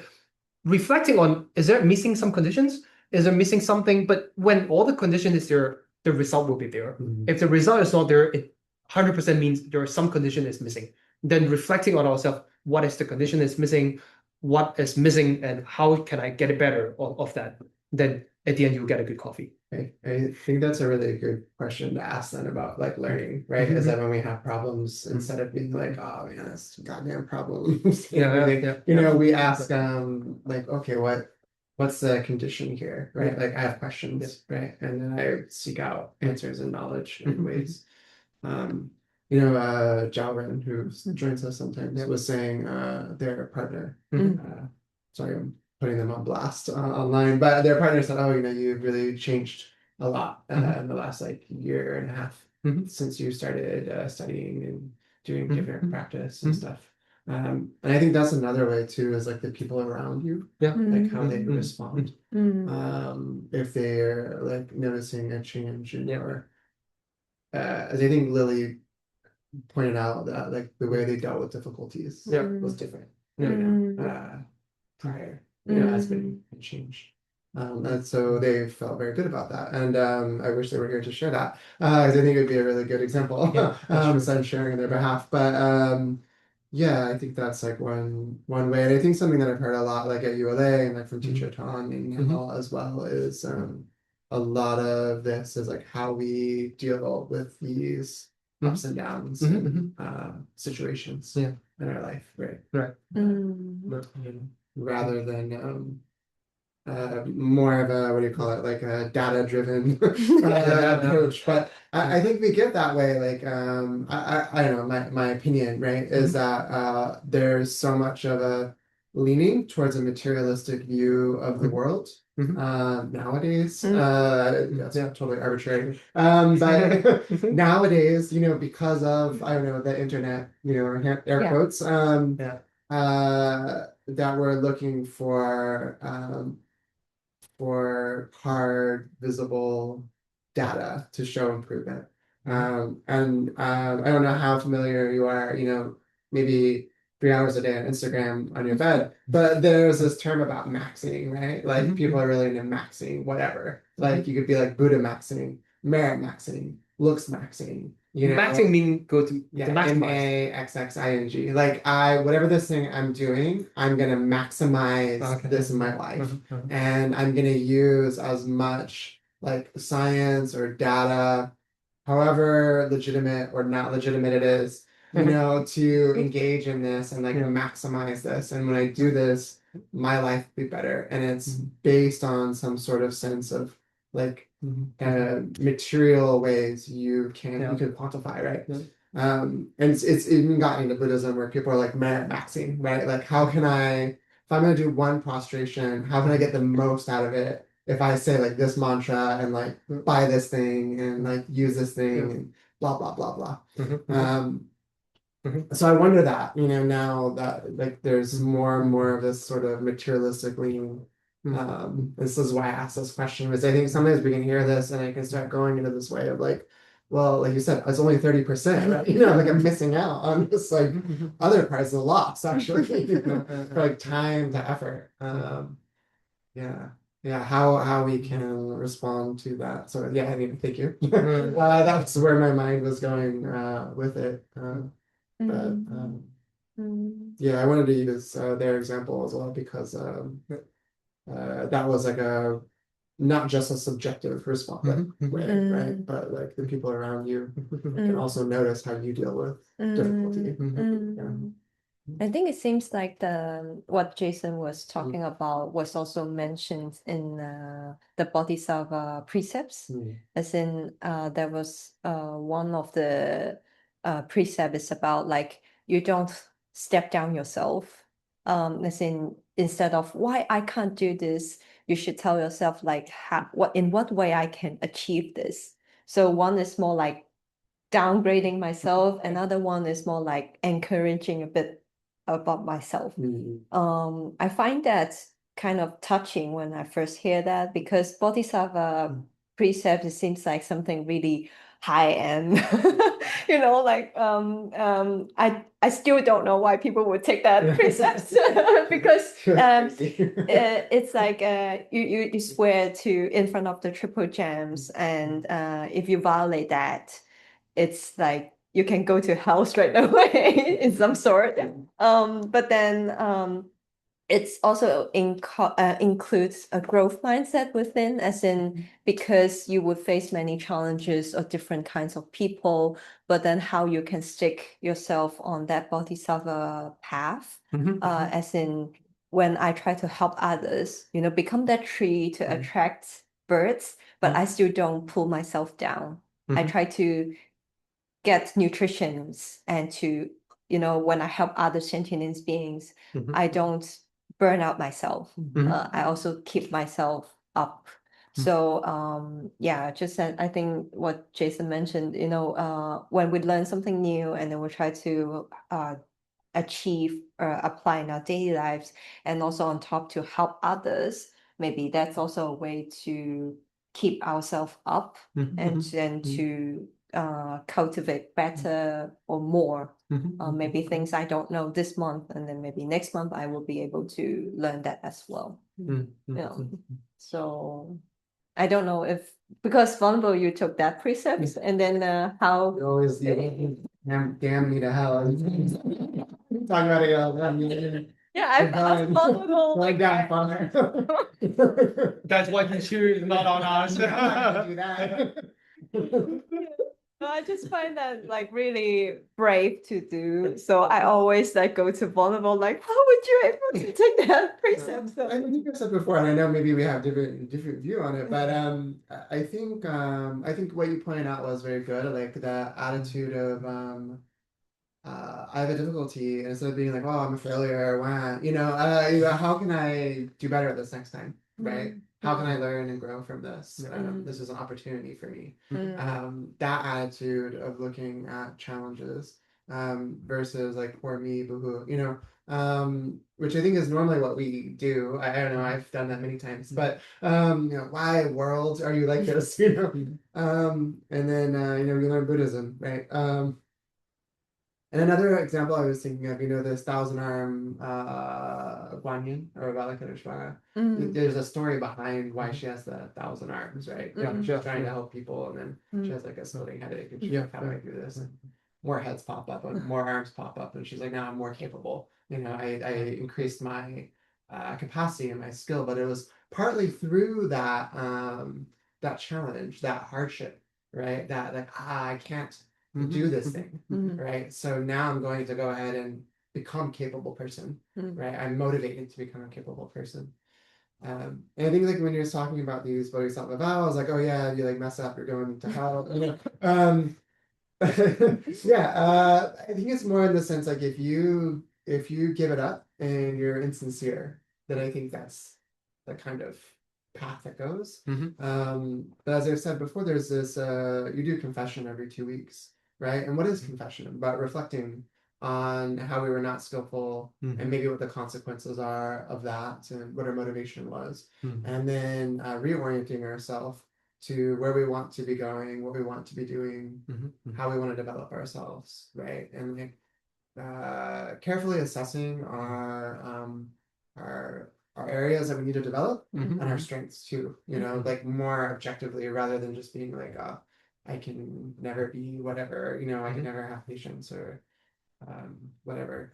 reflecting on, is there missing some conditions? Is there missing something? But when all the condition is there, the result will be there. If the result is not there, it 100% means there is some condition is missing. Then reflecting on ourselves, what is the condition is missing, what is missing, and how can I get it better of that? Then at the end, you'll get a good coffee. I think that's a really good question to ask then about like learning, right? Is that when we have problems, instead of being like, "Oh man, that's goddamn problems," we ask like, okay, what's the condition here, right? Like I have questions, right? And then I seek out answers and knowledge in ways. Jalren, who joins us sometimes, was saying their partner. Sorry, I'm putting them on blast online, but their partner said, "Oh, you've really changed a lot in the last like year and a half since you started studying and doing different practice and stuff." And I think that's another way too, is like the people around you, Yeah. like how they Mhm. respond. If they're like noticing a change in Yeah. your, as I think Lily pointed out, that like the way they dealt with difficulties Yeah. was different, prior, as been changed. And so they felt very good about that. And I wish they were here to share that, because I think it would be a really good example. Yeah, that's true. So I'm sharing on their behalf. But yeah, I think that's like one way. And I think something that I've heard a lot, like at ULA and like from teacher Tom and all as well, is a lot of this is like how we deal with these ups and downs and situations in our life, right? Right. Rather than more of a, what do you call it, like a data-driven approach. But I think we get that way, like I don't know, my opinion, right, is that there's so much of a leaning towards a materialistic view of the world nowadays. That's totally arbitrary. But nowadays, because of, I don't know, the internet, air quotes, that we're looking for hard, visible data to show improvement. And I don't know how familiar you are, maybe 3 hours a day on Instagram on your bed, but there's this term about maxing, right? Like people are really into maxing, whatever. Like you could be like Buddha maxing, merit maxing, looks maxing. Maxing mean go to maximize. maxing. Like whatever this thing I'm doing, I'm gonna maximize this in my life. And I'm gonna use as much like science or data, however legitimate or not legitimate it is, to engage in this and like maximize this. And when I do this, my life will be better. And it's based on some sort of sense of like material ways you can quantify, right? And it's even gotten into Buddhism where people are like merit maxing, right? Like how can I, if I'm gonna do one prostration, how can I get the most out of it? If I say like this mantra and like buy this thing and like use this thing and blah blah blah blah. So I wonder that, now that like there's more and more of this sort of materialistic leaning. This is why I asked this question, because I think sometimes we can hear this and I can start going into this way of like, well, like you said, it's only 30%, right? Like I'm missing out on this like other parts of the loss, actually, for like time to effort. How we can respond to that. So yeah, I mean, thank you. That's where my mind was going with it. But yeah, I wanted to use their example as well because that was like a not just a subjective response way, right? But like the people around you can also notice how you deal with difficulty. I think it seems like what Jason was talking about was also mentioned in the Bodhisattva precepts, as in there was one of the precepts is about like you don't step down yourself, as in instead of why I can't do this, you should tell yourself like in what way I can achieve this. So one is more like downgrading myself, another one is more like encouraging a bit about myself. I find that kind of touching when I first hear that, because Bodhisattva precept, it seems like something really high end. Like I still don't know why people would take that precept because it's like you swear to in front of the triple gems, and if you violate that, it's like you can go to hell straight away in some sort. But then it's also includes a growth mindset within, as in because you would face many challenges of different kinds of people, but then how you can stick yourself on that bodhisattva path, as in when I try to help others, become that tree to attract birds, but I still don't pull myself down. I try to get nutrition and to, when I help other sentient beings, I don't burn out myself. I also keep myself up. So just I think what Jason mentioned, when we learn something new and then we try to achieve or apply in our daily lives, and also on top to help others, maybe that's also a way to keep ourselves up and then to cultivate better or more. Maybe things I don't know this month, and then maybe next month I will be able to learn that as well. So I don't know if, because vulnerable, you took that precept, and then how You always damn me to hell. Talk about it all. yeah, I've asked vulnerable Going like down far. That's why you choose not on us. Do that. I just find that like really brave to do. So I always like go to vulnerable, like, how would you able to take that precept? So, I think I said before, and I know maybe we have different view on it, but I think what you pointed out was very good, like the attitude of I have a difficulty, and instead of being like, oh, I'm a failure, wah, how can I do better at this next time, right? How can I learn and grow from this? This is an opportunity for me. That attitude of looking at challenges versus like poor me, boohoo, which I think is normally what we do. I don't know, I've done that many times, but why world are you like this? And then we learn Buddhism, right? And another example I was thinking of, this thousand arm Guanyin or Valakadeshvara. There's a story behind why she has the thousand arms, right? She's trying to help people, and then she has like a smoldering headache, and she's like, how do I do this? And more heads pop up, and more arms pop up, and she's like, now I'm more capable. I increased my capacity and my skill, but it was partly through that that challenge, that hardship, right? That like I can't do this thing, right? So now I'm going to go ahead and become a capable person, right? I'm motivated to become a capable person. And I think like when you're talking about these bodhisattva vows, like, oh yeah, you like mess up, you're going to hell. Yeah, I think it's more in the sense like if you give it up and you're insincere, then I think that's the kind of path that goes. But as I've said before, there's this you do confession every 2 weeks, right? And what is confession? About reflecting on how we were not skillful and maybe what the consequences are of that and what our motivation was. And then reorienting ourselves to where we want to be going, what we want to be doing, how we want to develop ourselves, right? And like carefully assessing our areas that we need to develop and our strengths too, like more objectively rather than just being like, I can never be whatever, I can never have patience or whatever.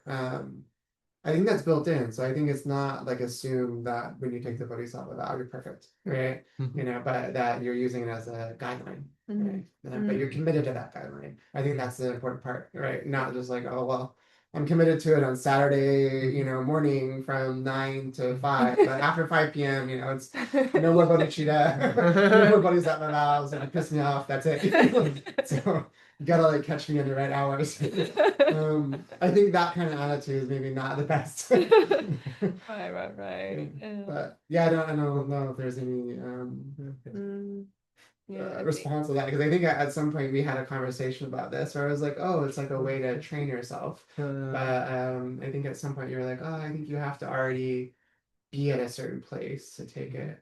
I think that's built in. So I think it's not like assume that when you take the bodhisattva vow, you're perfect, right? But that you're using it as a guideline, right? But you're committed to that guideline. I think that's the important part, right? Not just like, oh, well, I'm committed to it on Saturday, morning from 9 to 5, but after 5 p.m., it's no more bodhicitta, no more bodhisattva vows, and it pissed me off, that's it. So you gotta like catch me in the right hours. I think that kind of attitude is maybe not the best. Right. But yeah, I don't know if there's any response to that, because I think at some point we had a conversation about this where I was like, oh, it's like a way to train yourself. But I think at some point you were like, oh, I think you have to already be at a certain place to take it,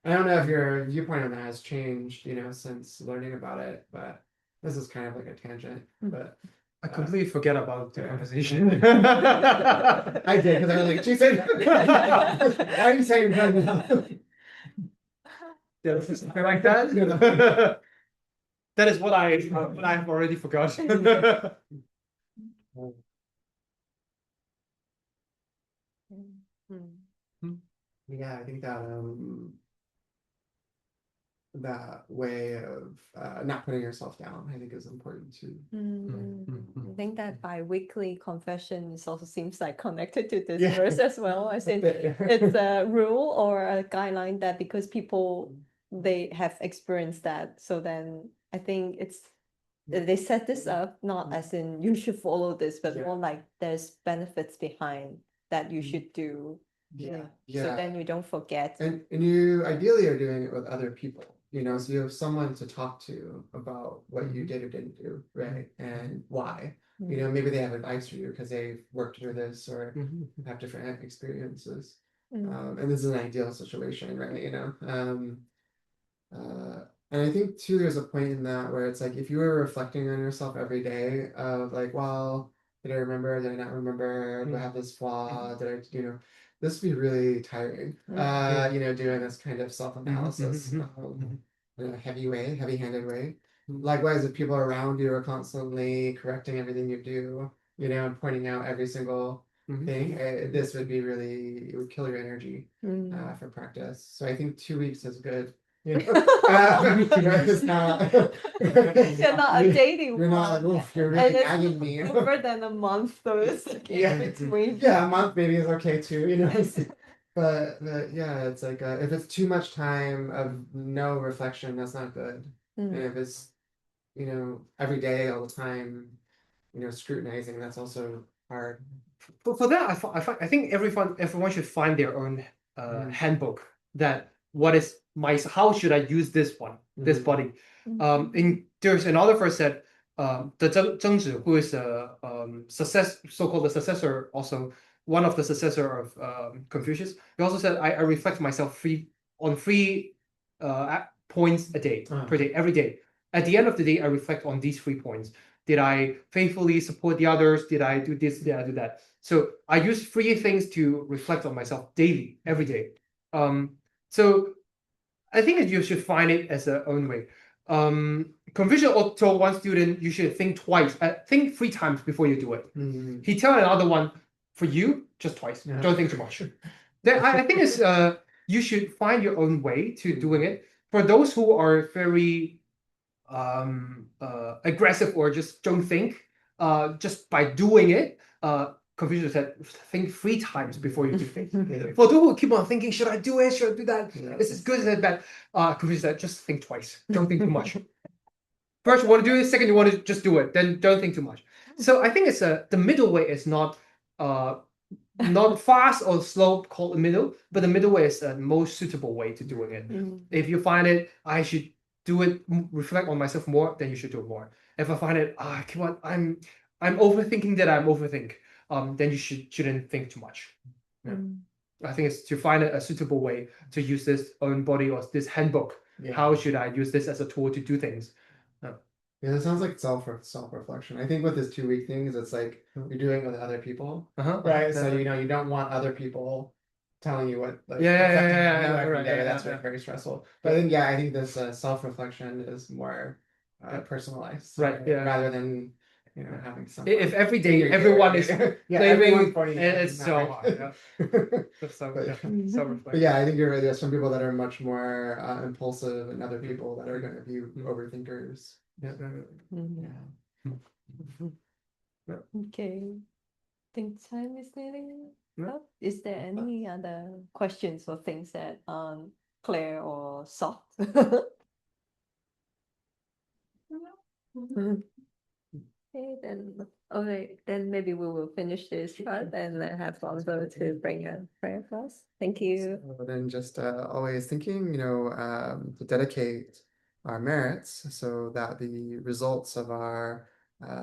I don't know if your viewpoint on that has changed, since learning about it, but this is kind of like a tangent. But I completely forget about the conversation. I did, because I was like, Jesus, why are you saying that? Yeah, something like that. That is what I've already forgotten. Yeah, I think that that way of not putting yourself down, I think, is important too. I think that bi-weekly confession also seems like connected to this verse as well. I think it's a rule or a guideline that because people they have experienced that, so then I think they set this up not as in you should follow this, but more like there's benefits behind that you should do. So then you don't forget. And you ideally are doing it with other people, so you have someone to talk to about what you did or didn't do, right? And why. You know, maybe they have advice for you because they've worked through this or Mhm. have different experiences. Mm. And this is an ideal situation, right? You know, and I think too, there's a point in that where it's like if you were reflecting on yourself every day of like, well, did I remember? Did I not remember? Do I have this flaw? Did I, you know, this would be really tiring. You know, doing this kind of self-analysis in a heavy way, heavy-handed way. Likewise, if people around you are constantly correcting everything you do, you know, and pointing out every single thing, this would be really, it would kill your energy for practice. So I think 2 weeks is good. You know, you know, it's not. You're not a dating You're not one. like, oof, you're And really it's nagging me. Longer than a month, so it's like Yeah. in between. Yeah, a month maybe is okay too, you know. But yeah, it's like if it's too much time of no reflection, that's not good. And if it's, you know, every day, all the time, you know, scrutinizing, that's also hard. For that, I think everyone should find their own handbook that what is how should I use this one, this body. There's another verse that the Zhengzhi, who is a so-called the successor, also one of the successor of Confucius, he also said, I reflect myself on three points a day, per day, every day. At the end of the day, I reflect on these 3 points. Did I faithfully support the others? Did I do this? Did I do that? So I use 3 things to reflect on myself daily, every day. So I think that you should find it as a own way. Confucius told one student, you should think twice, think 3 times before you do it. He told another one, for you, just twice. Don't think too much. Then I think it's you should find your own way to doing it. For those who are very aggressive or just don't think, just by doing it, Confucius said, think 3 times before you do things. For those who keep on thinking, should I do it? Should I do that? Is this good? Is it bad? Confucius said, just think twice. Don't think too much. First, you want to do it. Second, you want to just do it. Then don't think too much. So I think it's the middle way is not fast or slow called the middle, but the middle way is the most suitable way to doing it. If you find it, I should do it, reflect on myself more, then you should do it more. If I find it, come on, I'm overthinking that I'm overthink, then you shouldn't think too much. Yeah. I think it's to find a suitable way to use this own body or this handbook. Yeah. How should I use this as a tool to do things? Yeah, that sounds like self-reflection. I think with this 2 week thing is it's like you're doing it with other people, right? So you know you don't want other people telling you what like reflecting on you every day. That's very stressful. But I think this self-reflection is more personalized, right? Yeah. Rather than you know having some. If every day everyone is everyone's claiming, it's so hard. But yeah, I think you're right. There's some people that are much more impulsive, and other people that are going to be overthinkers. Okay. Think time is nearly up. Is there any other questions or things that clear or soft? Okay, then maybe we will finish this part and then have Alonso to bring a prayer for us. Thank you. So then just always thinking, you know, to dedicate our merits so that the results of our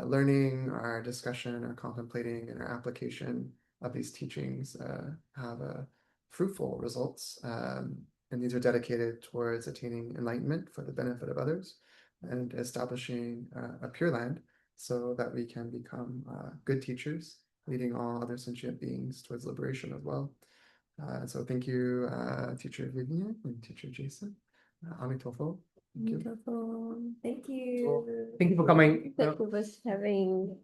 learning, our discussion, our contemplating, and our application of these teachings have fruitful results. And these are dedicated towards attaining enlightenment for the benefit of others and establishing a pure land so that we can become good teachers, leading all other sentient beings towards liberation as well. So thank you, Teacher Vivian and Teacher Jason. Amitofo. Thank you. Wonderful. Thank you. Thank you for coming. Thank you for having